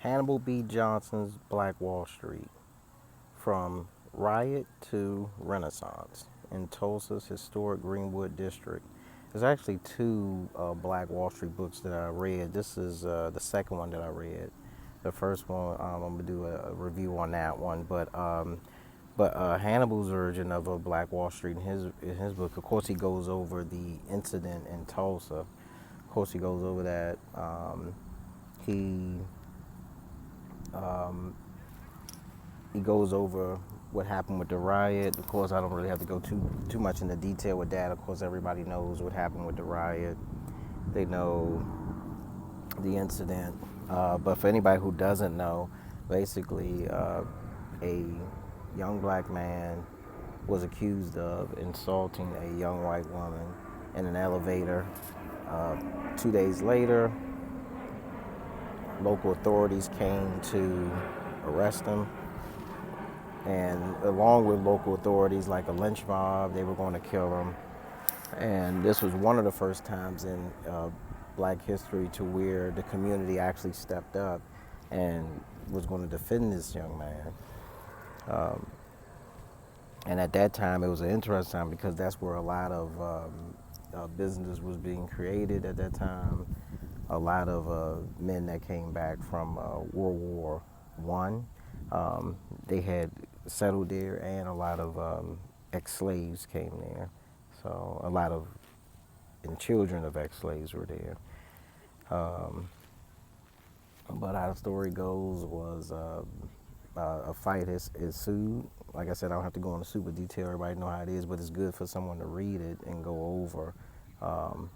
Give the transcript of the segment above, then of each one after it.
Hannibal B. Johnson's Black Wall Street, from Riot to Renaissance in Tulsa's historic Greenwood district. There's actually two Black Wall Street books that I read. This is the second one that I read. The first one, I'm gonna do a review on that one, but Hannibal's version of a Black Wall Street in his book, of course, he goes over the incident in Tulsa. Of course, he goes over that. He um, he goes over what happened with the riot. Of course, I don't really have to go too much into detail with that. Of course, everybody knows what happened with the riot. They know the incident. But for anybody who doesn't know, basically, a young black man was accused of insulting a young white woman in an elevator. 2 days later, local authorities came to arrest him. And along with local authorities, like a lynch mob, they were going to kill him. And this was one of the first times in black history to where the community actually stepped up and was going to defend this young man. And at that time, it was an interesting time because that's where a lot of business was being created at that time. A lot of men that came back from World War One, they had settled there, and a lot of ex-slaves came there. So a lot of and children of ex-slaves were there. But how the story goes was a fight is ensued. Like I said, I don't have to go into super detail. Everybody know how it is, but it's good for someone to read it and go over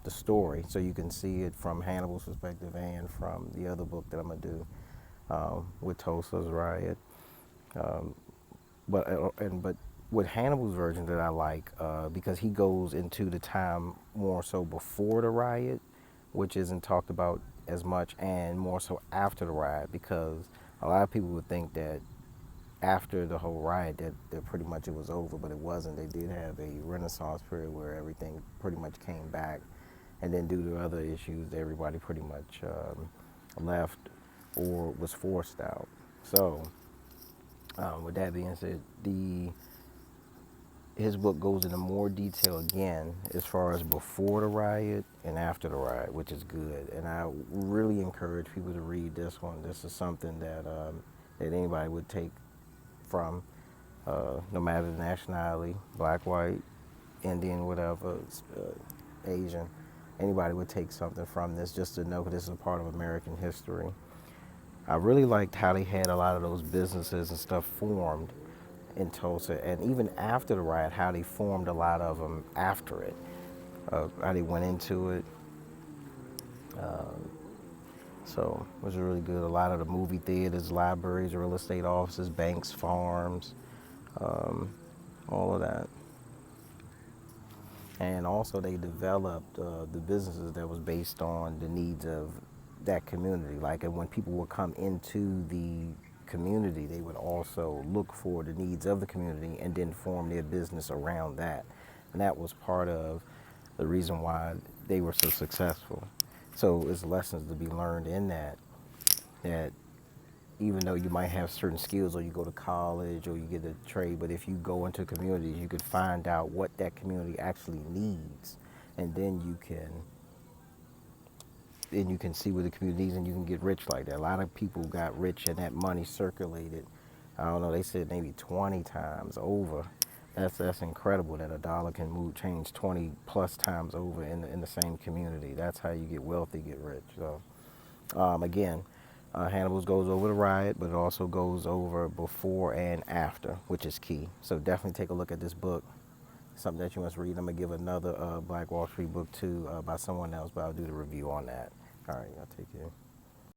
the story, so you can see it from Hannibal's perspective and from the other book that I'm gonna do with Tulsa's riot. But with Hannibal's version that I like, because he goes into the time more so before the riot, which isn't talked about as much, and more so after the riot, because a lot of people would think that after the whole riot that pretty much it was over, but it wasn't. They did have a Renaissance period where everything pretty much came back, and then due to other issues, everybody pretty much left or was forced out. So with that being said, his book goes into more detail again as far as before the riot and after the riot, which is good. And I really encourage people to read this one. This is something that anybody would take from, no matter the nationality, black, white, Indian, whatever, Asian. Anybody would take something from this just to know this is a part of American history. I really liked how they had a lot of those businesses and stuff formed in Tulsa, and even after the riot, how they formed a lot of them after it, how they went into it. So it was really good. A lot of the movie theaters, libraries, real estate offices, banks, farms, all of that. And also they developed the businesses that was based on the needs of that community. Like when people would come into the community, they would also look for the needs of the community and then form their business around that. And that was part of the reason why they were so successful. So it's lessons to be learned in that even though you might have certain skills or you go to college or you get a trade, but if you go into communities, you could find out what that community actually needs, and then you can see what the community needs, and you can get rich like that. A lot of people got rich and that money circulated. I don't know, they said maybe 20 times over. That's incredible that a dollar can change 20 plus times over in the same community. That's how you get wealthy, get rich. So again, Hannibal's goes over the riot, but it also goes over before and after, which is key. So definitely take a look at this book. Something that you must read. I'm gonna give another Black Wall Street book too by someone else, but I'll do the review on that. All right, y'all take care.